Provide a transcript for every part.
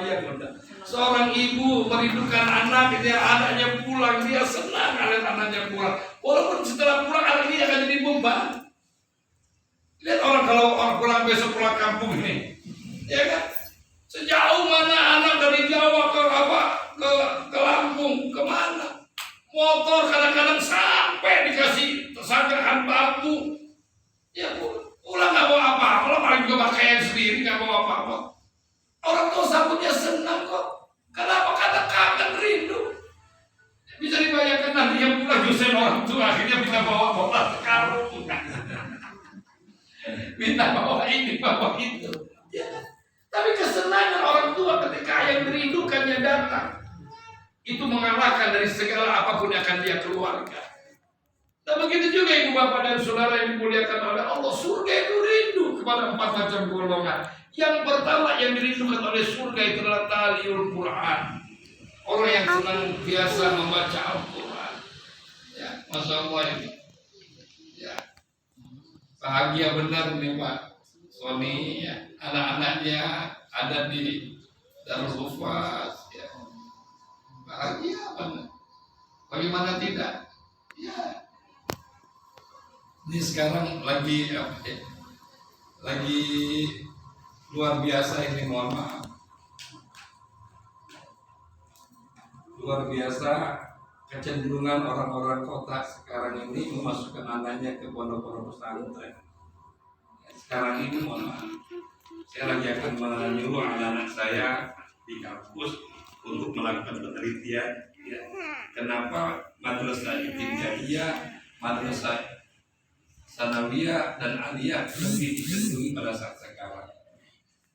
ayat Bunda. Seorang ibu merindukan anak, dia anaknya pulang, dia senang lihat anaknya pulang. Walaupun setelah pulang anak dia akan jadi beban. Lihat orang kalau orang pulang besok pulang kampung ini, ya kan? Sejauh mana anak dari Jawa ke apa? Ke Lampung, kemana? Motor kadang-kadang sampai dikasih tersangkakan bambu. Ya pulang nggak bawa apa-apa, kalau paling juga pakaian sendiri nggak bawa apa-apa. Orang tua sambutnya senang kok. Kenapa? Karena kangen rindu. Bisa dibayangkan nanti yang pulang dosen orang tua akhirnya bisa bawa sekarung, minta bawa ini, bawa itu. Ya. Tapi kesenangan orang tua ketika yang merindukannya datang, itu mengalahkan dari segala apapun yang akan dia keluarkan. Nah begitu juga ibu bapak dan saudara yang dimuliakan oleh Allah, surga itu rindu kepada 4 macam golongan. Yang pertama yang dirindukan oleh surga itu adalah taliul Quran. Orang yang senang biasa membaca Al-Quran. Ya, Masya Allah ini. Ya, bahagia benar nih Pak Sony, ya. Anak-anaknya ada di Darul Hufaz, ya. Bahagia benar. Bagaimana tidak? Ya. Ini sekarang lagi lagi luar biasa ini, mohon maaf. Luar biasa kecenderungan orang-orang kota sekarang ini memasukkan anaknya ke pondok-pondok pesantren. Sekarang ini mohon maaf, saya lagi akan menyuruh anak-anak saya di kampus untuk melakukan penelitian, ya. Kenapa madrasah ibtidaiyah, madrasah sanawiyah dan aliyah lebih dicenderungi pada saat sekarang.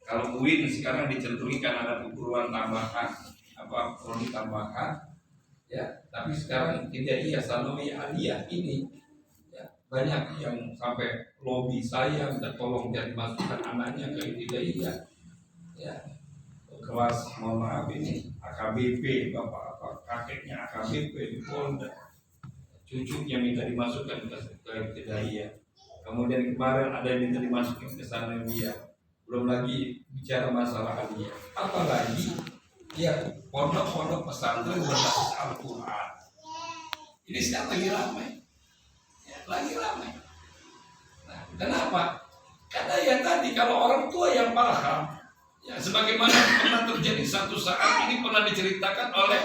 Kalau UIN sekarang dicenderungi kan ada perguruan tambahan, apa prodi tambahan, ya. Tapi sekarang ibtidaiyah, sanawiyah, aliyah ini, ya, banyak yang sampai lobby saya minta tolong jangan masukkan anaknya ke ibtidaiyah, ya. Kelas, mohon maaf ini AKBP, bapak apa kakeknya AKBP di Polda, cucunya minta dimasukkan ke ibtidaiyah. Kemudian kemarin ada yang minta dimasukkan ke sanawiyah. Belum lagi bicara masalah aliyah. Apalagi ya pondok-pondok pesantren berbasis Al-Quran. Ini sekarang lagi ramai, ya, lagi ramai. Nah, kenapa? Karena ya tadi kalau orang tua yang paham, ya sebagaimana pernah terjadi satu saat ini pernah diceritakan oleh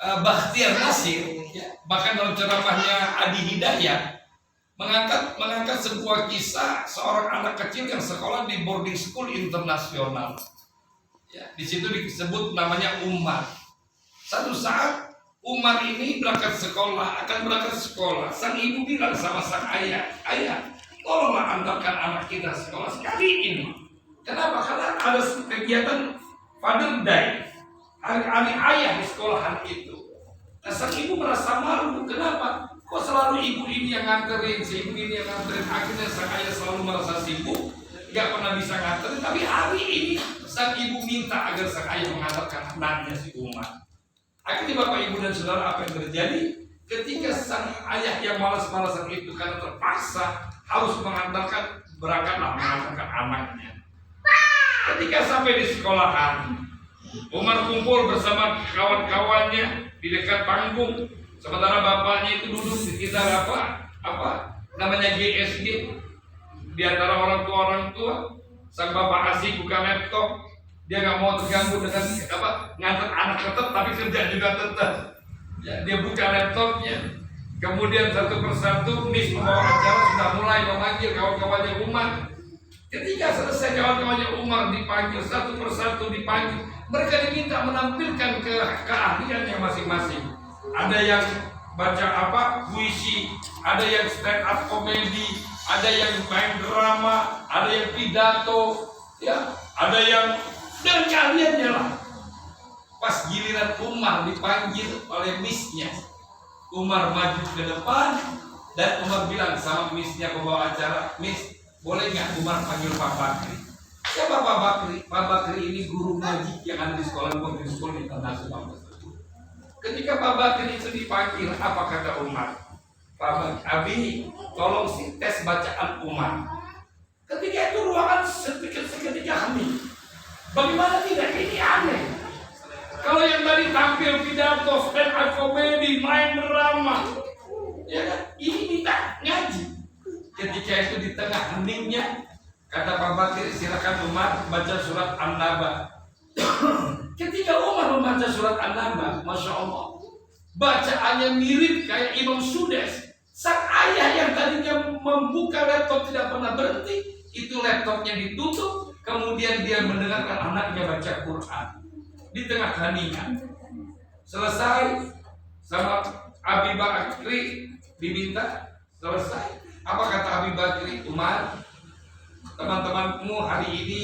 Bakhtiar Nasir, ya, bahkan dalam ceramahnya Adi Hidayat mengangkat sebuah kisah seorang anak kecil yang sekolah di boarding school internasional. Ya, di situ disebut namanya Umar. Satu saat Umar ini akan berangkat sekolah. Sang ibu bilang sama sang ayah, "Ayah, tolonglah antarkan anak kita sekolah sekali ini." Kenapa? Karena ada kegiatan Father Day, hari ayah di sekolahan itu. Nah, sang ibu merasa malu. Kenapa? Kok selalu ibu ini yang nganterin, si ibu ini yang nganterin. Akhirnya sang ayah selalu merasa sibuk, gak pernah bisa nganterin. Tapi hari ini sang ibu minta agar sang ayah mengantarkan anaknya si Umar. Akhirnya bapak ibu dan saudara, apa yang terjadi? Ketika sang ayah yang malas-malasan itu karena terpaksa harus berangkatlah mengantarkan anaknya. Ketika sampai di sekolahan, Umar kumpul bersama kawan-kawannya di dekat panggung. Sementara bapaknya itu duduk di sekitar apa namanya GSG. Di antara orang tua, sang bapak asik buka laptop. Dia nggak mau terganggu dengan ngantar anak tetap, tapi kerja juga tetap. Ya, dia buka laptopnya. Kemudian satu persatu Miss pembawa acara sudah mulai memanggil kawan-kawannya Umar. Ketika selesai kawan-kawannya Umar dipanggil satu persatu dipanggil, mereka diminta menampilkan keahliannya masing-masing. Ada yang baca puisi, ada yang stand up komedi, ada yang main drama, ada yang pidato, ya, ada yang dan keahliannya lah. Pas giliran Umar dipanggil oleh Miss-nya, Umar maju ke depan dan Umar bilang sama Miss-nya pembawa acara, "Miss, boleh nggak Umar panggil Pak Bakri?" Siapa Pak Bakri? Pak Bakri ini guru ngaji yang ada di sekolah boarding school internasional. Ketika Pak Bakri itu dipanggil, apa kata Umar? "Pak Bakri, Abi, tolong si tes bacaan Umar." Ketika itu ruangan seketika hening. Bagaimana tidak? Ini aneh. pidato, stand up comedy, main drama. Ya kan? Ini minta ngaji. Ketika itu di tengah heningnya, kata Pak Bakir, silakan Umar baca surat An-Naba. Ketika Umar membaca surat An-Naba, Masya Allah, bacaannya mirip kayak Imam Sudes. Sang ayah yang tadinya membuka laptop tidak pernah berhenti, itu laptopnya ditutup, kemudian dia mendengarkan anaknya baca Quran di tengah keheningan. Selesai, sama Abi Bakri diminta selesai. Apa kata Abi Bakri? Umar, teman-temanmu hari ini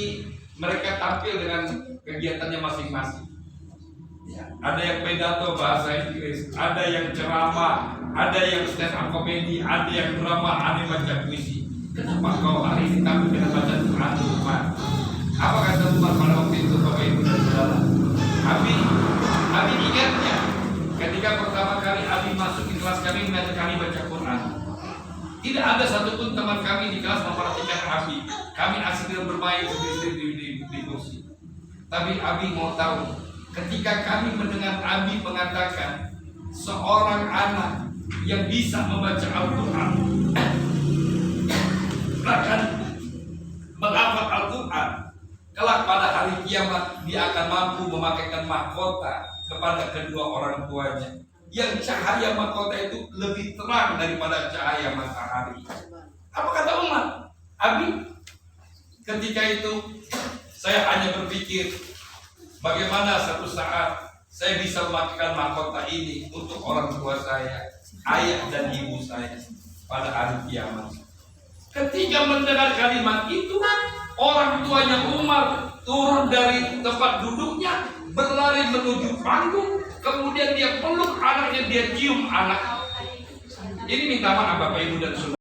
mereka tampil dengan kegiatannya masing-masing. Ada yang pidato bahasa Inggris, ada yang ceramah, ada yang stand up comedy, ada yang drama, ada yang baca puisi. Kenapa kau hari ini tampil dengan baca Quran, Umar? Apa kata Umar pada waktu itu, Bapak Ibu dan Saudara? Abi ingatnya ketika pertama kali Abi masuk di kelas kami mengajak kami baca Quran. Tidak ada satupun teman kami di kelas memperhatikan Abi. Kami asik bermain sendiri di kursi. Tapi Abi mau tahu, ketika kami mendengar Abi mengatakan seorang anak yang bisa membaca Al-Quran, bahkan menghafal Al-Quran, kelak pada hari kiamat dia akan mampu memakaikan mahkota kepada kedua orang tuanya, yang cahaya mahkota itu lebih terang daripada cahaya matahari. Apa kata Umar? Abi, ketika itu saya hanya berpikir bagaimana satu saat saya bisa memakaikan mahkota ini untuk orang tua saya, ayah dan ibu saya pada hari kiamat. Ketika mendengar kalimat itu, orang tuanya Umar turun dari tempat duduknya, berlari menuju panggung, kemudian dia peluk anaknya, dia cium anak. Ini minta maaf Bapak Ibu dan Saudara.